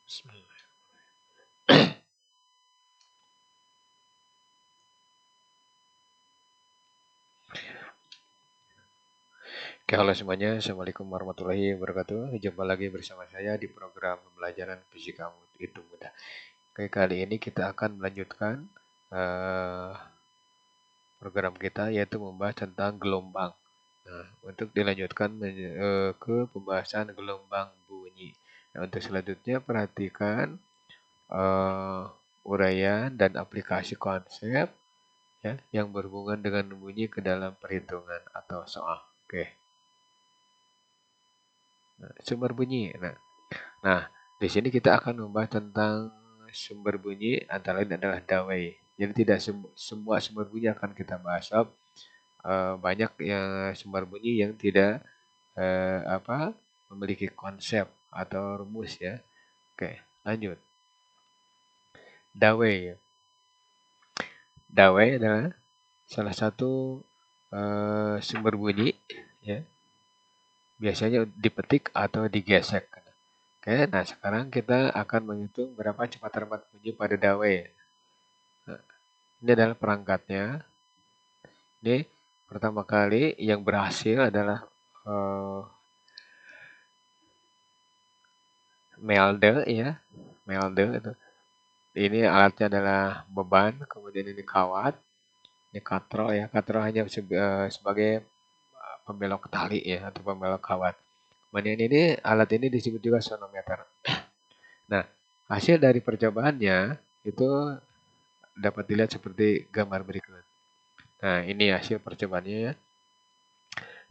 Bismillah. Oke, halo semuanya. Assalamualaikum warahmatullahi wabarakatuh. Jumpa lagi bersama saya di program pembelajaran fisika itu mudah. Oke, kali ini kita akan melanjutkan eh, program kita yaitu membahas tentang gelombang. Nah, untuk dilanjutkan ke pembahasan gelombang bunyi. Nah, untuk selanjutnya perhatikan eh, uraian dan aplikasi konsep ya yang berhubungan dengan bunyi ke dalam perhitungan atau soal. Oke. Nah, sumber bunyi. Nah, di sini kita akan membahas tentang sumber bunyi antara lain adalah dawai. Jadi tidak semua sumber bunyi akan kita bahas. Banyak yang sumber bunyi yang tidak memiliki konsep atau rumus ya. Oke, lanjut. Dawai. Dawai adalah salah satu sumber bunyi ya. Biasanya dipetik atau digesek. Oke, nah sekarang kita akan menghitung berapa cepat terlambat bunyi pada dawai. Nah, ini adalah perangkatnya. Ini pertama kali yang berhasil adalah Melde ya, Melde itu. Ini alatnya adalah beban, kemudian ini kawat, ini katro ya. Katro hanya sebagai pembelok tali ya atau pembelok kawat. Kemudian ini alat ini disebut juga sonometer. Nah, hasil dari percobaannya itu dapat dilihat seperti gambar berikut. Nah, ini hasil percobaannya ya.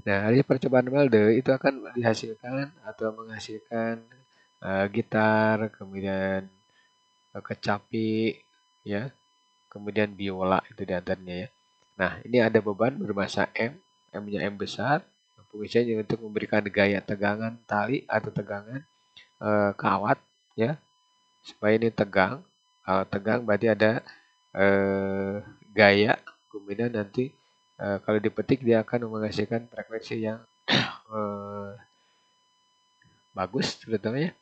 Nah, hasil percobaan Melde itu akan dihasilkan atau menghasilkan gitar, kemudian kecapi, ya, kemudian biola itu diantaranya ya. Nah, ini ada beban bermassa M, M-nya M besar, fungsinya untuk memberikan gaya tegangan tali atau tegangan kawat, ya, supaya ini tegang. Kalau tegang berarti ada gaya, kemudian nanti kalau dipetik dia akan menghasilkan frekuensi yang eh, bagus terutama ya.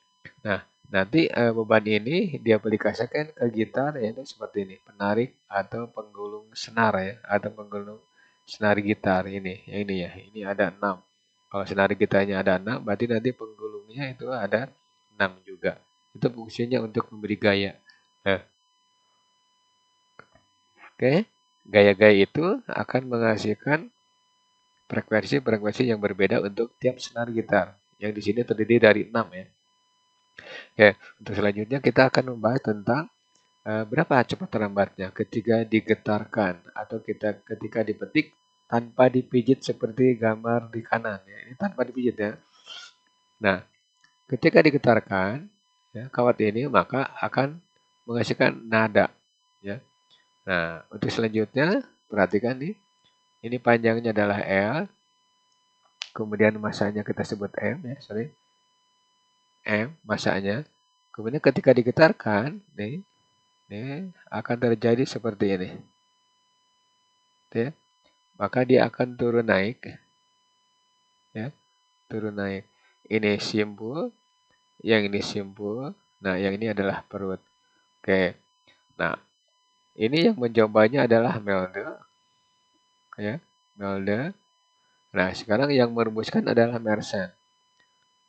Nah, nanti beban ini diaplikasikan ke gitar yaitu seperti ini, penarik atau penggulung senar ya, atau penggulung senar gitar ini. Yang ini ya, ini ada 6. Kalau senar gitarnya ada 6, berarti nanti penggulungnya itu ada 6 juga. Itu fungsinya untuk memberi gaya. Nah, oke. Gaya-gaya itu akan menghasilkan frekuensi-frekuensi yang berbeda untuk tiap senar gitar. Yang di sini terdiri dari 6 ya. Oke, untuk selanjutnya kita akan membahas tentang berapa cepat terlambatnya ketika digetarkan atau kita ketika dipetik tanpa dipijit seperti gambar di kanan ya. Ini tanpa dipijit ya. Nah, ketika digetarkan ya, kawat ini maka akan menghasilkan nada ya. Nah, untuk selanjutnya perhatikan nih. Ini panjangnya adalah L, kemudian masanya kita sebut M ya, sorry. M masanya. Kemudian ketika digetarkan nih akan terjadi seperti ini. Ya. Maka dia akan turun naik ya, turun naik. Ini simpul, yang ini simpul. Nah, yang ini adalah perut. Oke. Nah, ini yang menjawabnya adalah Melde ya, Melde. Nah, sekarang yang merumuskan adalah Mersenne.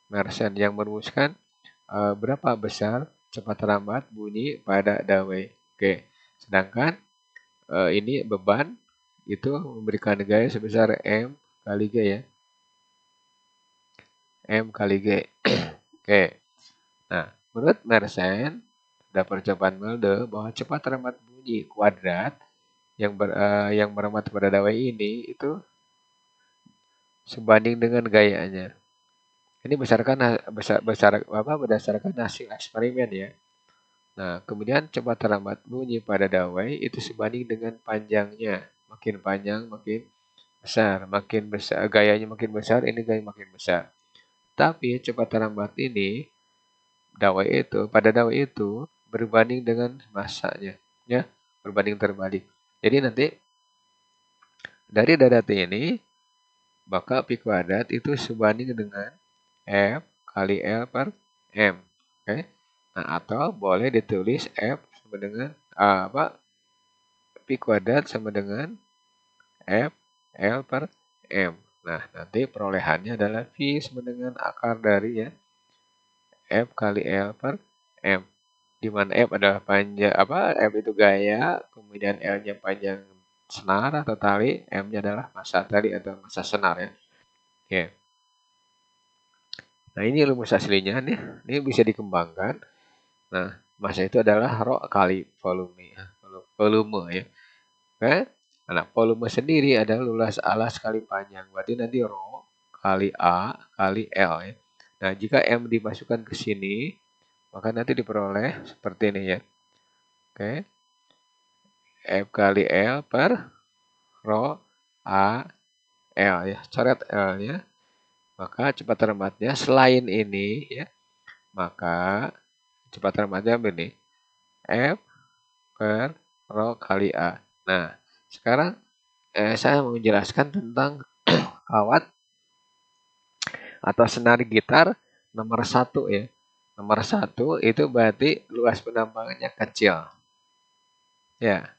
Mersenne yang merumuskan berapa besar cepat terlambat bunyi pada dawai. Oke. Sedangkan ini beban itu memberikan gaya sebesar M kali G ya. M kali G. Oke. Nah, menurut Mersenne, ada percobaan Melde bahwa cepat terlambat bunyi kuadrat yang merembat pada dawai ini itu sebanding dengan gayanya. Ini berdasarkan hasil eksperimen ya. Nah, kemudian cepat terlambat bunyi pada dawai itu sebanding dengan panjangnya. Makin panjang, makin besar. Makin besar, gayanya makin besar, ini gaya makin besar. Tapi cepat terlambat ini pada dawai itu berbanding dengan massanya, ya, berbanding terbalik. Jadi nanti dari data ini maka pi kuadrat itu sebanding dengan M kali L per M. Oke. Nah, atau boleh ditulis F sama dengan Pi kuadrat sama dengan F L per M. Nah, nanti perolehannya adalah V sama dengan akar dari ya F kali L per M. Di mana F adalah panjang F itu gaya, kemudian L-nya panjang senar atau tali, M-nya adalah massa tali atau massa senar ya. Oke. Nah, ini rumus aslinya nih. Ini bisa dikembangkan. Nah, massa itu adalah rho kali volume ya. Volume ya. Oke. Nah, volume sendiri adalah luas alas kali panjang. Berarti nanti rho kali A kali L ya. Nah, jika M dimasukkan ke sini, maka nanti diperoleh seperti ini ya. Oke. F kali L per rho A L ya. Coret L-nya. Maka cepat lembatnya selain ini ya, maka cepat lembatnya begini. F per rho kali A. Nah, sekarang saya mau menjelaskan tentang kawat atau senar gitar nomor 1 ya. Nomor 1 itu berarti luas penambangannya kecil. Ya,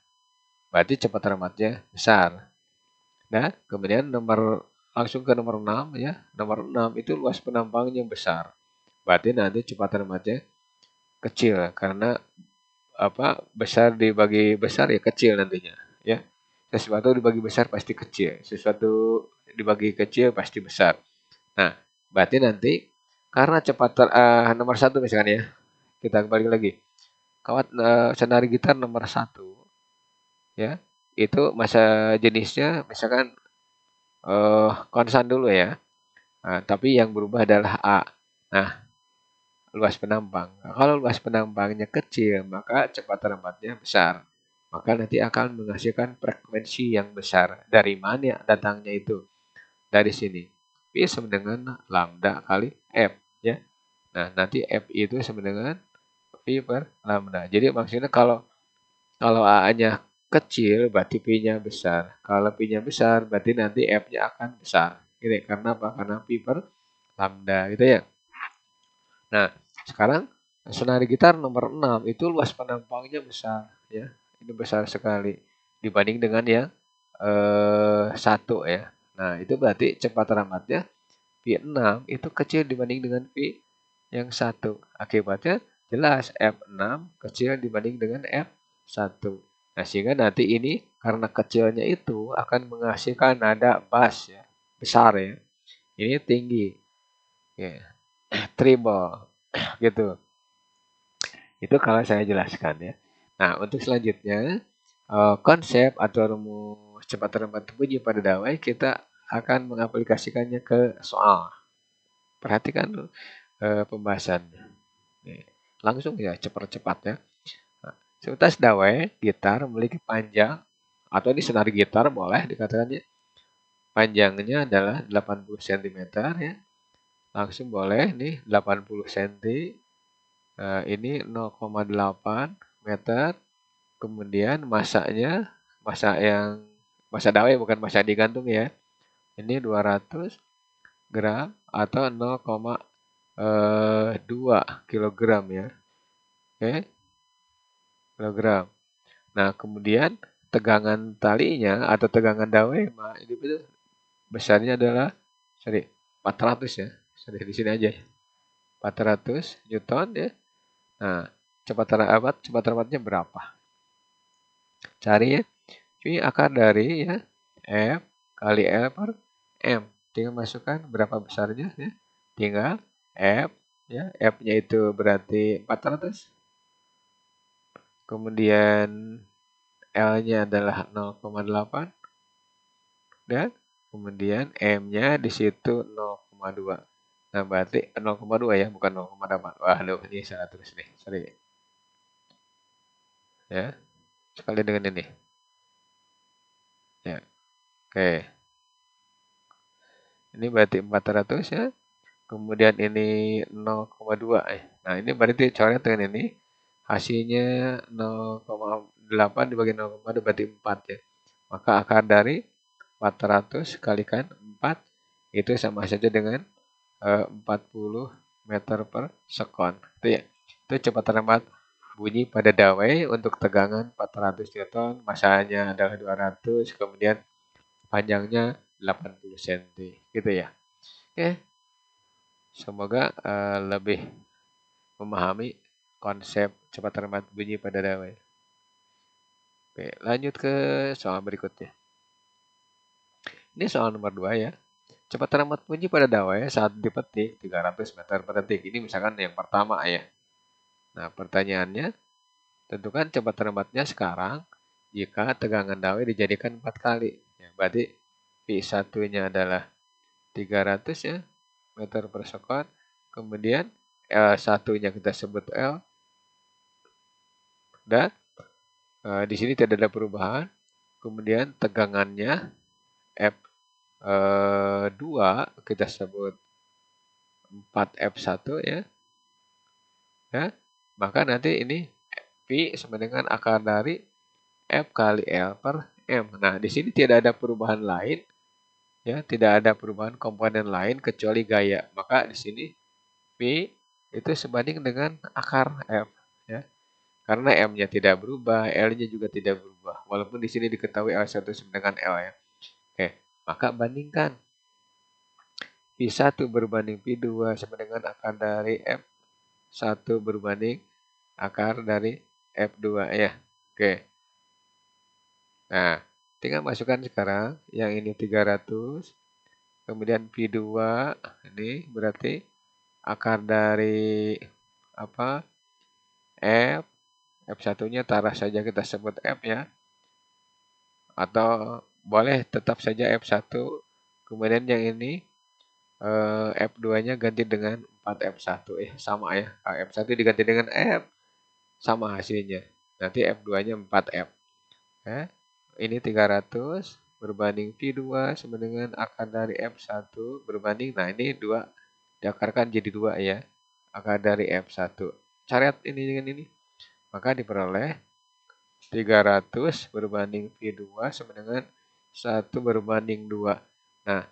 berarti cepat lembatnya besar. Nah, kemudian langsung ke nomor 6 ya. Nomor 6 itu luas penambangannya besar. Berarti nanti cepat lembatnya kecil karena besar dibagi besar ya kecil nantinya ya. Sesuatu dibagi besar pasti kecil, sesuatu dibagi kecil pasti besar. Nah, berarti nanti karena nomor 1 misalkan ya, kita kembali lagi kawat senar gitar nomor 1 ya, itu massa jenisnya misalkan konstan dulu ya. Nah, tapi yang berubah adalah A. Nah, luas penambang. Nah, kalau luas penambangnya kecil, maka cepat lambatnya besar. Maka nanti akan menghasilkan frekuensi yang besar. Dari mana datangnya itu? Dari sini. P sama dengan lambda kali F. Ya. Nah, nanti F itu sama dengan P per lambda. Jadi maksudnya kalau A-nya kecil, berarti P-nya besar. Kalau P-nya besar, berarti nanti F-nya akan besar. Gitu. Karena apa? Karena P per lambda. Gitu ya. Nah, sekarang senar gitar nomor 6 itu luas penampangnya besar ya. Ini besar sekali dibanding dengan yang 1 ya. Nah, itu berarti cepat lambatnya V6 itu kecil dibanding dengan V yang 1. Akibatnya jelas F6 kecil dibanding dengan F1. Nah, sehingga nanti ini karena kecilnya itu akan menghasilkan nada bass ya, besar ya. Ini tinggi. Ya, treble gitu. Itu kalau saya jelaskan ya. Nah, untuk selanjutnya konsep atau rumus cepat lambat bunyi pada dawai kita akan mengaplikasikannya ke soal. Perhatikan pembahasannya. Nih, langsung ya cepat-cepat ya. Nah, sebatas dawai gitar memiliki panjang atau di senar gitar boleh dikatakan ya. Panjangnya adalah 80 cm ya. Langsung boleh nih 80 cm. Ini 0,8 meter. Kemudian masanya, massa dawai bukan massa digantung ya. Ini 200 gram atau 0,2 kilogram ya. Oke, kilogram. Nah, kemudian tegangan talinya atau tegangan dawai ini besarnya adalah 400 ya. Di sini aja. 400 Newton ya. Nah, cepat lambatnya berapa? Cari ya. V akar dari ya F kali L per M. Tinggal masukkan berapa besarnya ya. Tinggal F ya. F-nya itu berarti 400. Kemudian L-nya adalah 0,8 dan kemudian M-nya di situ 0,2. Nah, berarti 0,2 ya, bukan 0,8. Waduh, ini salah terus nih. Sorry. Ya. Sekali dengan ini. Ya. Oke. Ini berarti 400 ya. Kemudian ini 0,2. Nah, ini berarti coret dengan ini. Hasilnya 0,8 dibagi 0,2 berarti 4 ya. Maka akar dari 400 kalikan 4 itu sama saja dengan 40 meter per sekon. Itu ya. Itu kecepatan lambat bunyi pada dawai untuk tegangan 400 Newton, masanya adalah 200, kemudian panjangnya 80 cm, gitu ya. Oke, semoga lebih memahami konsep kecepatan lambat bunyi pada dawai. Oke, lanjut ke soal berikutnya. Ini soal nomor 2 ya. Kecepatan lambat bunyi pada dawai saat dipetik 300 meter per detik. Ini misalkan yang pertama ya. Nah, pertanyaannya, tentukan kecepatan lambatnya sekarang jika tegangan dawai dijadikan 4 kali. Ya, berarti V1-nya adalah 300 ya, meter per second. Kemudian L1-nya kita sebut L. Dan di sini tidak ada perubahan. Kemudian tegangannya F2 kita sebut 4F1 ya. Maka nanti ini V sama dengan akar dari F kali L per M. Nah, di sini tidak ada perubahan lain, ya, tidak ada perubahan komponen lain kecuali gaya. Maka di sini V itu sebanding dengan akar F, ya. Karena M-nya tidak berubah, L-nya juga tidak berubah. Walaupun di sini diketahui L1 sama dengan L ya. Oke, maka bandingkan V1 berbanding V2 sama dengan akar dari F1 berbanding akar dari F2 ya. Oke. Nah, tinggal masukkan sekarang yang ini 300, kemudian V2 ini berarti akar dari apa? F1-nya taruh saja kita sebut F ya. Atau boleh tetap saja F1, kemudian yang ini F2-nya ganti dengan 4F1 sama ya. F1 diganti dengan F sama hasilnya. Nanti F2-nya 4F. Ini 300 berbanding V2 sama dengan akar dari F1 berbanding, nah ini 2 diakarkan jadi 2 ya, akar dari F1. Coret ini dengan ini, maka diperoleh 300 berbanding V2 sama dengan 1 berbanding 2. Nah,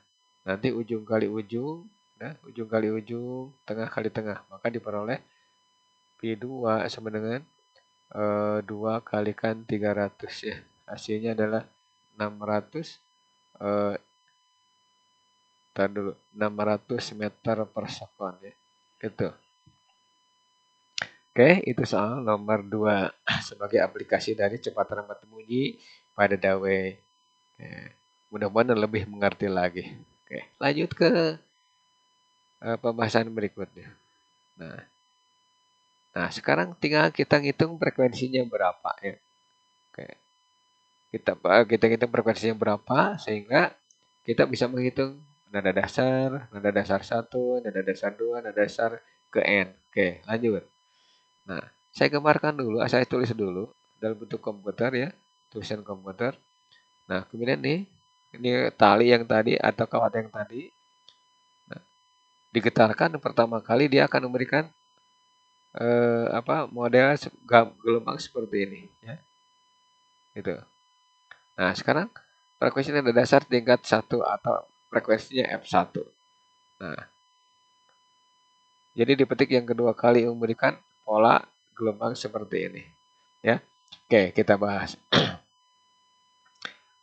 nanti ujung kali ujung, ujung kali ujung, tengah kali tengah, maka diperoleh V2 sama dengan 2 kalikan 300 ya. Hasilnya adalah 600 600 meter per second ya. Gitu. Oke, itu soal nomor 2 sebagai aplikasi dari kecepatan lambat bunyi pada dawai. Mudah-mudahan lebih mengerti lagi. Oke, lanjut ke pembahasan berikutnya. Nah, sekarang tinggal kita ngitung frekuensinya berapa ya. Oke. Kita hitung frekuensinya berapa sehingga kita bisa menghitung nada dasar 1, nada dasar 2, nada dasar ke N. Oke, lanjut. Nah, saya gambarkan dulu, saya tulis dulu dalam bentuk komputer ya, tulisan komputer. Nah, kemudian nih, ini tali yang tadi atau kawat yang tadi, nah, digetarkan pertama kali dia akan memberikan model gelombang seperti ini ya. Gitu. Nah, sekarang frekuensi nada dasar tingkat 1 atau frekuensinya F1. Nah, jadi dipetik yang kedua kali memberikan pola gelombang seperti ini. Ya. Oke, kita bahas.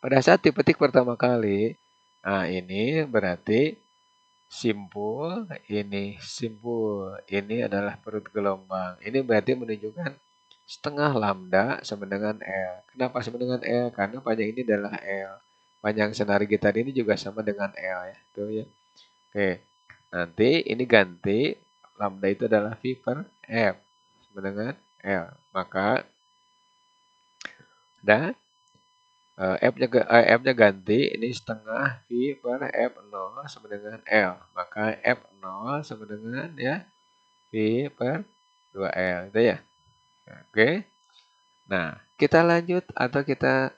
Pada saat dipetik pertama kali, nah ini berarti simpul, ini adalah perut gelombang. Ini berarti menunjukkan setengah lambda sama dengan L. Kenapa sama dengan L? Karena panjang ini adalah L. Panjang senar gitar ini juga sama dengan L ya. Tuh ya. Oke. Nanti ini ganti lambda itu adalah V per F sama dengan L. Maka dan F-nya ganti ini setengah V per F0 sama dengan L. Maka F0 sama dengan ya V per 2L itu ya. Oke. Nah, kita lanjut atau kita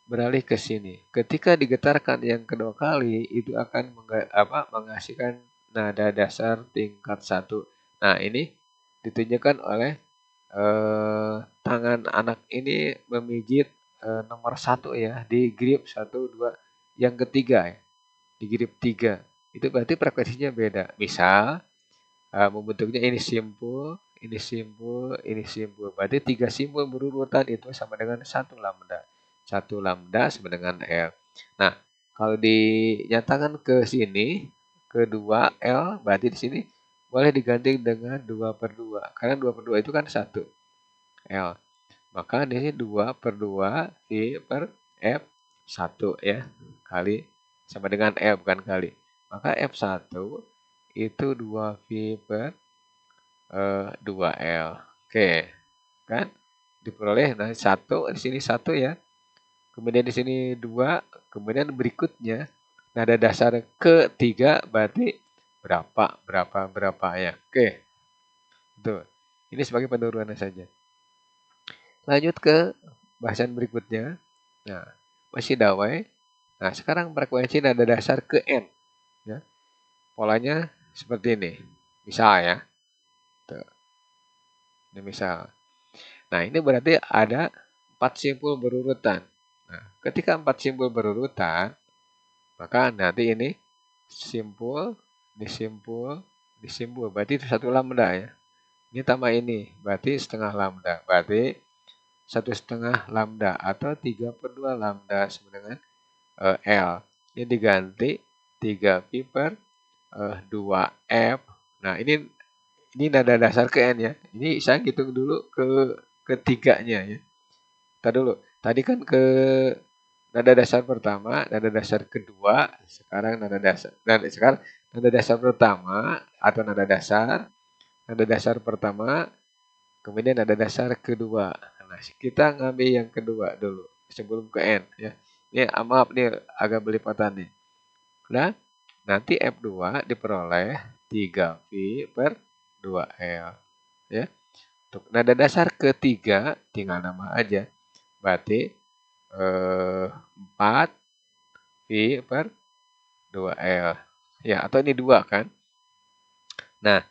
beralih ke sini. Ketika digetarkan yang kedua kali, itu akan menghasilkan nada dasar tingkat 1. Nah, ini ditunjukkan oleh tangan anak ini memijit nomor 1 ya, di grip 1, 2, yang ketiga ya, di grip 3. Itu berarti frekuensinya beda. Misal, membentuknya ini simpul, ini simbol, ini simbol. Berarti 3 simbol berurutan itu sama dengan 1 lambda. 1 lambda sama dengan L. Nah, kalau dinyatakan ke sini, ke 2L, berarti di sini boleh diganti dengan 2 per 2. Karena 2 per 2 itu kan 1 L. Maka di sini 2 per 2 V per F1 ya. Kali sama dengan L, bukan kali. Maka F1 itu 2V per 2L. Oke, kan? Diperoleh nah 1 di sini 1 ya. Kemudian di sini 2, kemudian berikutnya nada dasar ketiga berarti berapa ya. Oke. Tuh. Ini sebagai penurunan saja. Lanjut ke bahasan berikutnya. Nah, masih dawai. Nah, sekarang frekuensi nada dasar ke N ya. Polanya seperti ini. Misal ya. Tuh. Ini misal. Nah, ini berarti ada 4 simpul berurutan. Nah, ketika 4 simpul berurutan, maka nanti ini simpul, disimpul, disimpul. Berarti itu 1 lambda ya. Ini tambah ini, berarti setengah lambda. Berarti 1,5 lambda atau 3 per 2 lambda sama dengan L. Ini diganti 3 pi per 2F. Nah, ini nada dasar ke N ya. Ini saya hitung dulu ketiganya ya. Tadi dulu. Tadi kan ke nada dasar pertama, nada dasar kedua, sekarang nada dasar. Dan sekarang nada dasar pertama atau nada dasar pertama, kemudian nada dasar kedua. Nah, kita ngambil yang kedua dulu sebelum ke N ya. Ini maaf nih agak belipatan nih. Nah, nanti F2 diperoleh 3V per 2L ya. Untuk nada dasar ketiga tinggal nama aja. Berarti 4V per 2L. Ya, atau ini 2 kan. Nah,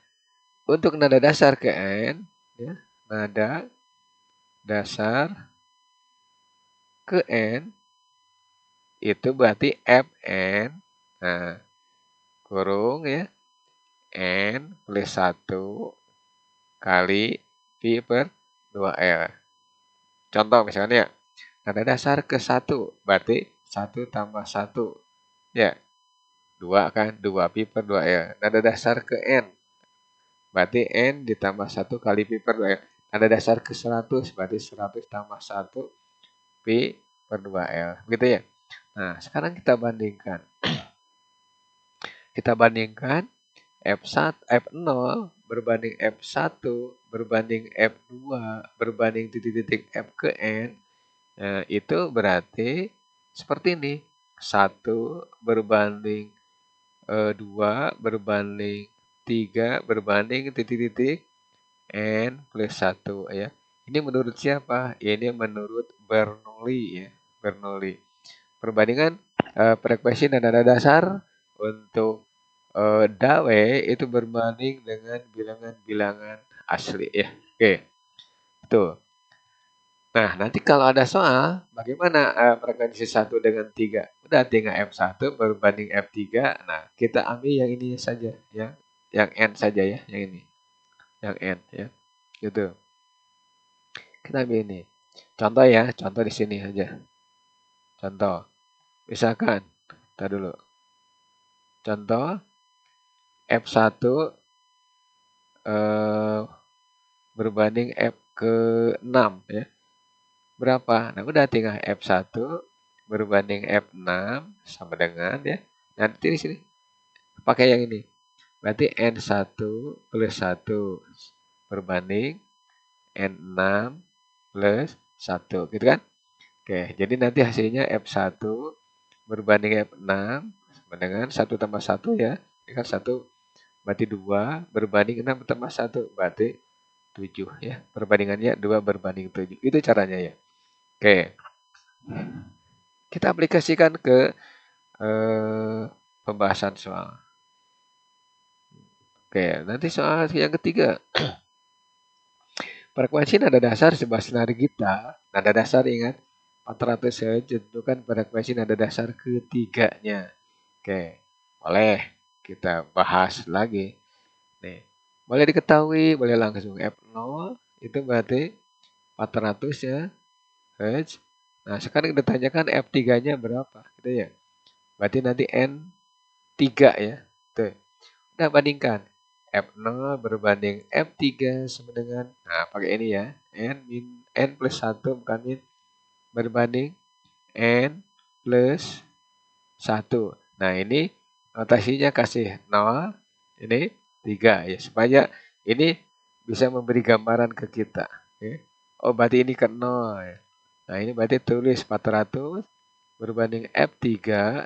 untuk nada dasar ke N, ya, nada dasar ke N itu berarti Fn. Nah, kurung ya. N plus 1 kali V per 2L. Contoh misalnya, nada dasar ke 1 berarti 1 tambah 1. Ya, 2 kan, 2pi per 2L. Nada dasar ke N, berarti N ditambah 1 kali pi per 2L. Nada dasar ke 100, berarti 100 tambah 1 pi per 2L. Begitu ya. Nah, sekarang kita bandingkan. Kita bandingkan F1, F0 berbanding F1 berbanding F2 berbanding titik-titik F ke N. Nah, itu berarti seperti ini. 1 berbanding 2 berbanding 3 berbanding titik-titik N plus 1 ya. Ini menurut siapa? Ini menurut Bernoulli ya. Bernoulli. Perbandingan frekuensi dan nada dasar untuk Dawe itu berbanding dengan bilangan-bilangan asli ya. Oke. Tuh. Nah, nanti kalau ada soal, bagaimana frekuensi 1 dengan 3? Udah tinggal F1 berbanding F3. Nah, kita ambil yang ini saja ya. Yang N saja ya, yang ini. Yang N ya. Gitu. Kita ambil ini. Contoh ya, contoh di sini aja. Contoh. Misalkan, kita dulu. Contoh F1 berbanding F ke 6 ya. Berapa? Nah, udah tinggal F1 berbanding F6 sama dengan ya. Nanti di sini pakai yang ini. Berarti N1 plus 1 berbanding N6 plus 1 gitu kan? Oke, jadi nanti hasilnya F1 berbanding F6 sama dengan 1 tambah 1 ya. Ini kan 1 berarti 2 berbanding 6 tambah 1 berarti 7 ya. Perbandingannya 2 berbanding 7. Itu caranya ya. Oke. Kita aplikasikan ke pembahasan soal. Oke, nanti soal yang ketiga. Frekuensi nada dasar sebuah senar gitar. Nada dasar ingat 400 Hz tentukan frekuensi nada dasar ketiganya. Oke, boleh kita bahas lagi. Nih, Boleh diketahui, boleh langsung F0 itu berarti 400 ya Hz. Nah sekarang ditanyakan F3-nya berapa gitu ya. Berarti nanti N3 ya. Tuh. Udah bandingkan. F0 berbanding F3 sama dengan, nah pakai ini ya, N plus 1 bukan min, berbanding N plus 1. Nah ini notasinya kasih 0, ini 3 ya, supaya ini bisa memberi gambaran ke kita. Ya. Oh berarti ini ke 0 ya. Nah ini berarti tulis 400 berbanding F3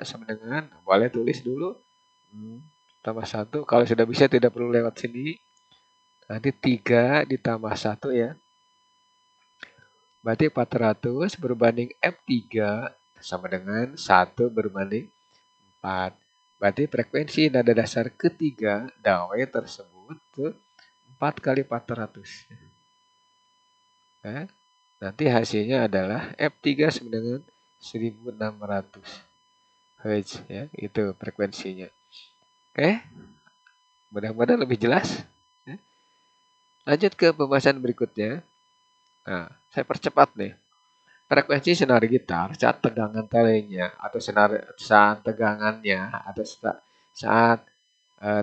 sama dengan, boleh tulis dulu, tambah 1. Kalau sudah bisa tidak perlu lewat sini. Nanti 3 ditambah 1 ya. Berarti 400 berbanding F3 sama dengan 1 berbanding 4. Berarti frekuensi nada dasar ketiga dawai tersebut tuh 4 kali 400. Nanti hasilnya adalah F3 sama dengan 1600 Hz ya, itu frekuensinya. Oke, mudah-mudahan lebih jelas. Lanjut ke pembahasan berikutnya. Nah, saya percepat nih. Frekuensi senar gitar saat tegangan telenya atau saat tegangannya atau saat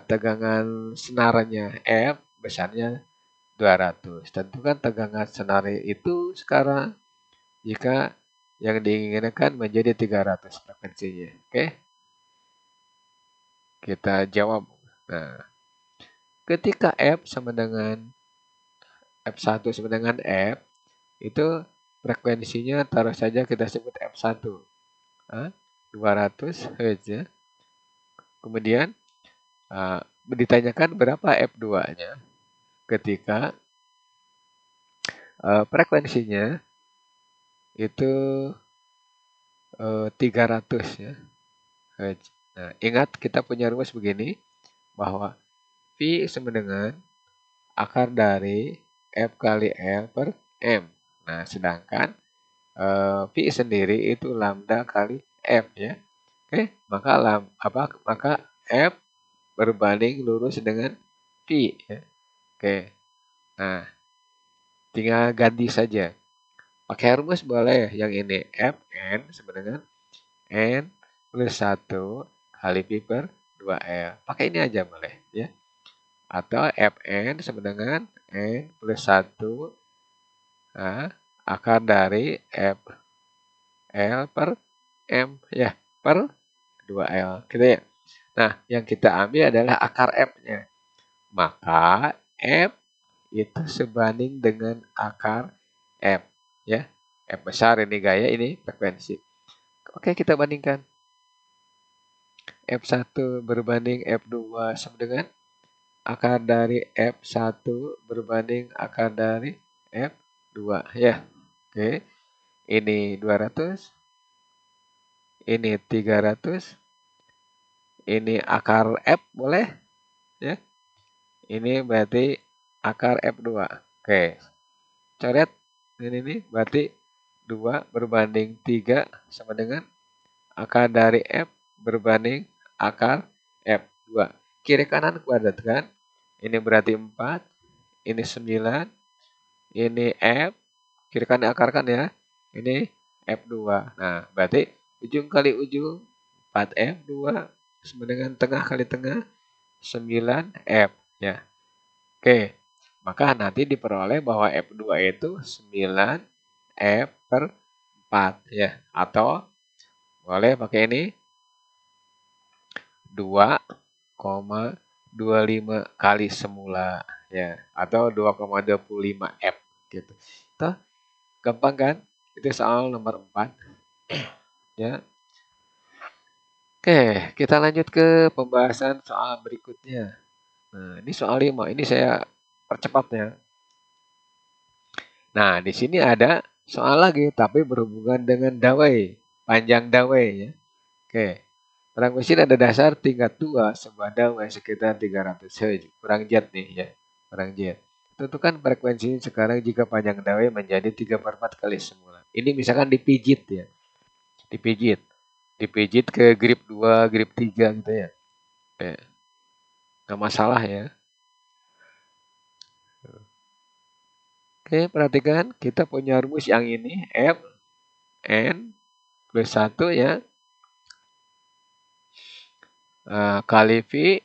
tegangan senarnya F besarnya 200. Tentukan tegangan senar itu sekarang jika yang diinginkan menjadi 300 frekuensinya. Oke. Kita jawab. Nah, ketika F sama dengan F1 sama dengan F itu frekuensinya taruh saja kita sebut F1. 200 Hz ya. Kemudian ditanyakan berapa F2-nya ketika frekuensinya itu 300 ya Hz. Nah, ingat kita punya rumus begini bahwa V sama dengan akar dari F kali L per M. Nah, sedangkan V sendiri itu lambda kali F ya. Oke, maka F berbanding lurus dengan V ya. Oke. Nah, tinggal ganti saja. Pakai rumus boleh yang ini Fn sama dengan N plus 1 kali Pi per 2L. Pakai ini aja boleh ya. Atau Fn sama dengan N plus 1 akar dari F L per M ya, per 2L gitu ya. Nah, yang kita ambil adalah akar F-nya. Maka F itu sebanding dengan akar F ya. F besar ini gaya, ini frekuensi. Oke, kita bandingkan. F1 berbanding F2 sama dengan akar dari F1 berbanding akar dari F2 ya. Oke. Ini 200. Ini 300. Ini akar F boleh ya. Ini berarti akar F2. Oke. Coret ini berarti 2 berbanding 3 sama dengan akar dari F berbanding akar F2. Kiri kanan kuadrat kan? Ini berarti 4, ini 9, ini F, kiri kanan akarkan ya. Ini F2. Nah, berarti ujung kali ujung 4F2 sama dengan tengah kali tengah 9F ya. Oke. Maka nanti diperoleh bahwa F2 itu 9F per 4 ya. Atau boleh pakai ini 2,25 kali semula ya. Atau 2,25 F gitu. Tuh, gampang kan? Itu soal nomor 4 ya. Oke, kita lanjut ke pembahasan soal berikutnya. Nah, ini soal 5. Ini saya percepat ya. Nah, di sini ada soal lagi, tapi berhubungan dengan dawai, panjang dawai ya. Oke, terang mesin ada dasar tingkat 2 sebuah dawai sekitar 300 Hz. Kurang jet nih ya, kurang jet. Tentukan frekuensi sekarang jika panjang dawai menjadi 3/4 kali semula. Ini misalkan dipijit ya, dipijit ke grip 2, grip 3 gitu ya. Oke, nggak masalah ya. Oke, perhatikan kita punya rumus yang ini F N plus 1 ya. Kali V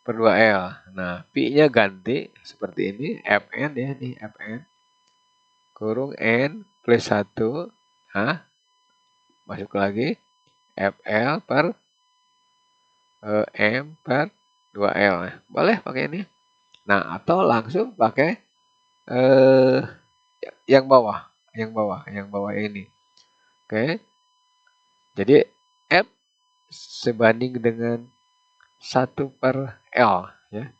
per 2L. Nah, P-nya ganti seperti ini, Fn ya, nih Fn. Kurung N plus 1. Nah, masuk lagi, FL per M per 2L. Boleh pakai ini. Nah, atau langsung pakai yang bawah. Yang bawah ini. Oke. Jadi, F sebanding dengan 1 per L. Ya.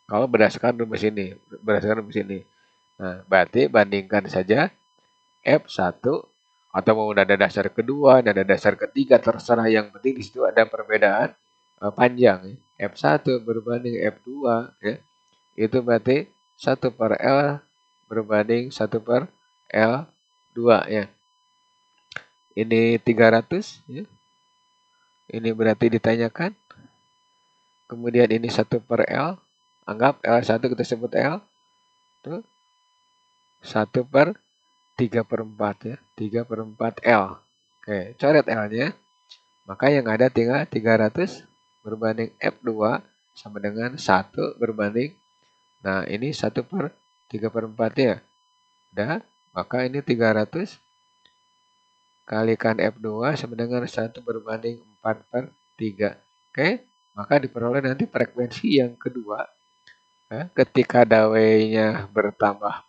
Kalau berdasarkan rumus ini. Nah, berarti bandingkan saja F1 atau mau nada dasar kedua, nada dasar ketiga, terserah. Yang penting di situ ada perbedaan panjang. Ya. F1 berbanding F2, ya. Itu berarti 1 per L berbanding 1 per L2. Ya. Ini 300. Ya. Ini berarti ditanyakan. Kemudian ini 1 per L. Anggap L1 kita sebut L. Tuh. 1 per 3 per 4 ya. 3 per 4 L. Oke, coret L-nya. Maka yang ada tinggal 300 berbanding F2 sama dengan 1 berbanding. Nah, ini 1 per 3 per 4 ya. Udah, maka ini 300 kalikan F2 sama dengan 1 berbanding 4 per 3. Oke, maka diperoleh nanti frekuensi yang kedua. Ketika dawainya bertambah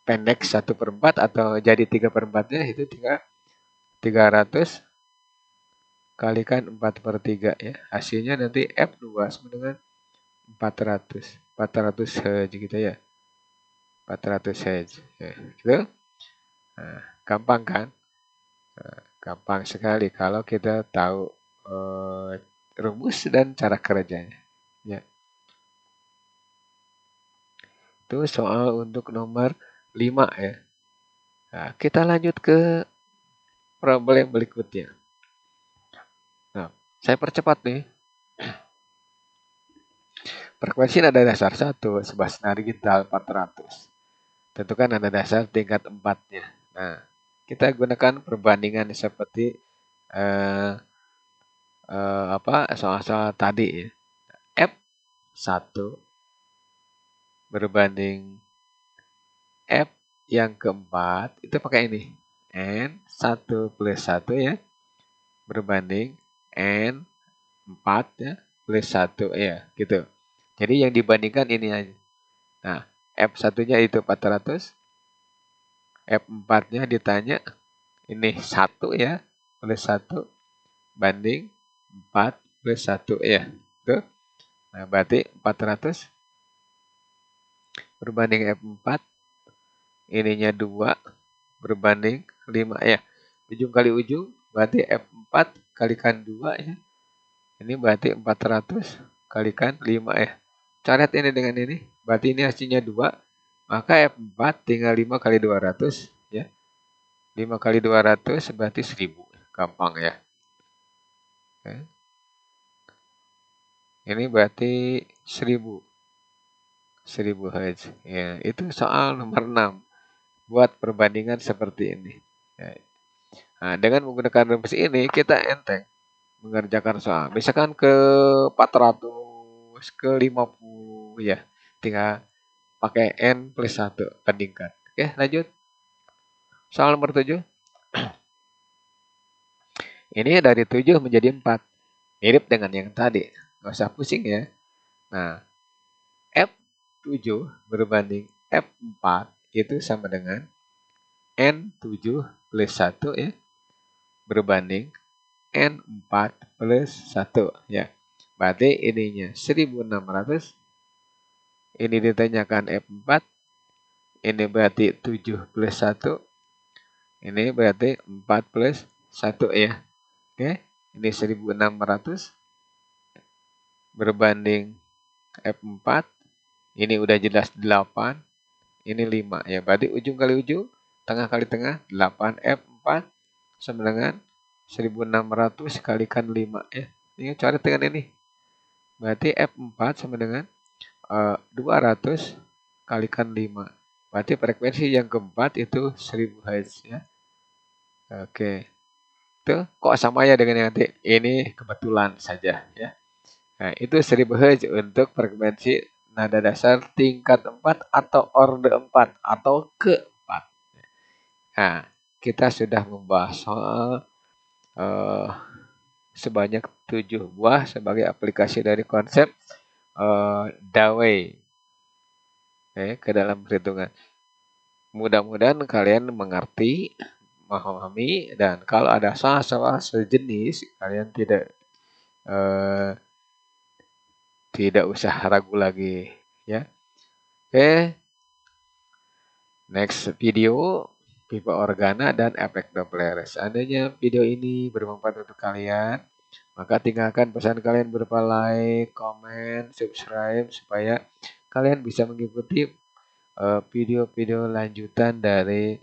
pendek 1 per 4 atau jadi 3 per 4-nya itu tinggal 300 kalikan 4 per 3 ya. Hasilnya nanti F2 sama dengan 400. 400 Hz gitu ya. 400 Hz. Ya, gitu. Nah, gampang kan? Nah, gampang sekali kalau kita tahu rumus dan cara kerjanya. Ya. Itu soal untuk nomor 5 ya. Nah, kita lanjut ke problem berikutnya. Nah, saya percepat nih. Frekuensi nada dasar 1, sebuah senar gitar 400. Tentukan nada dasar tingkat 4-nya. Nah, kita gunakan perbandingan seperti soal-soal tadi ya. F1 berbanding F yang keempat, itu pakai ini. N1 plus 1 ya, berbanding N4 ya, plus 1 ya, gitu. Jadi yang dibandingkan ini aja. Nah, F1-nya itu 400, F4-nya ditanya, ini 1 ya, plus 1, banding 4 plus 1 ya. Tuh. Nah, berarti 400 berbanding F4, ininya 2 berbanding 5 ya. Ujung kali ujung, berarti F4 kalikan 2 ya. Ini berarti 400 kalikan 5 ya. Coret ini dengan ini, berarti ini hasilnya 2. Maka F4 tinggal 5 kali 200 ya. 5 kali 200 berarti 1000. Gampang ya. Oke. Ini berarti 1000. 1000 Hz. Ya, itu soal nomor 6. Buat perbandingan seperti ini. Ya. Nah, dengan menggunakan rumus ini kita enteng mengerjakan soal. Misalkan ke 400, ke 50 ya. Tinggal pakai N plus 1 bandingkan. Oke, lanjut. Soal nomor 7. Ini dari 7 menjadi 4. Mirip dengan yang tadi. Nggak usah pusing ya. Nah, F7 berbanding F4 itu sama dengan N7 plus 1 ya. Berbanding N4 plus 1 ya. Berarti ininya 1600. Ini ditanyakan F4. Ini berarti 7 plus 1. Ini berarti 4 plus 1 ya. Oke. Ini 1600 berbanding F4. Ini udah jelas 8. Ini 5 ya. Berarti ujung kali ujung, tengah kali tengah, 8 F4 sama dengan 1600 kalikan 5 ya. Ini coret dengan ini. Berarti F4 sama dengan 200 kalikan 5. Berarti frekuensi yang keempat itu 1000 Hz ya. Oke. Itu kok sama ya dengan yang nanti? Ini kebetulan saja ya. Nah, itu 1000 Hz untuk frekuensi nada dasar tingkat 4 atau orde 4 atau keempat. Nah, kita sudah membahas soal uh, sebanyak 7 buah sebagai aplikasi dari konsep dawei ke dalam perhitungan. Mudah-mudahan kalian mengerti, memahami, dan kalau ada salah-salah sejenis, kalian eh, tidak usah ragu lagi, ya. Oke, next video pipa organa dan efek Doppler. Seandainya video ini bermanfaat untuk kalian, maka tinggalkan pesan kalian berupa like, komen, subscribe supaya kalian bisa mengikuti video-video lanjutan dari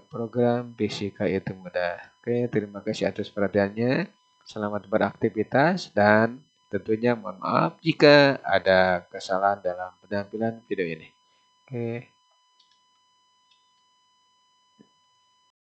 program Fisika Itu Mudah. Oke, terima kasih atas perhatiannya. Selamat beraktivitas dan tentunya mohon maaf jika ada kesalahan dalam penampilan video ini. Oke.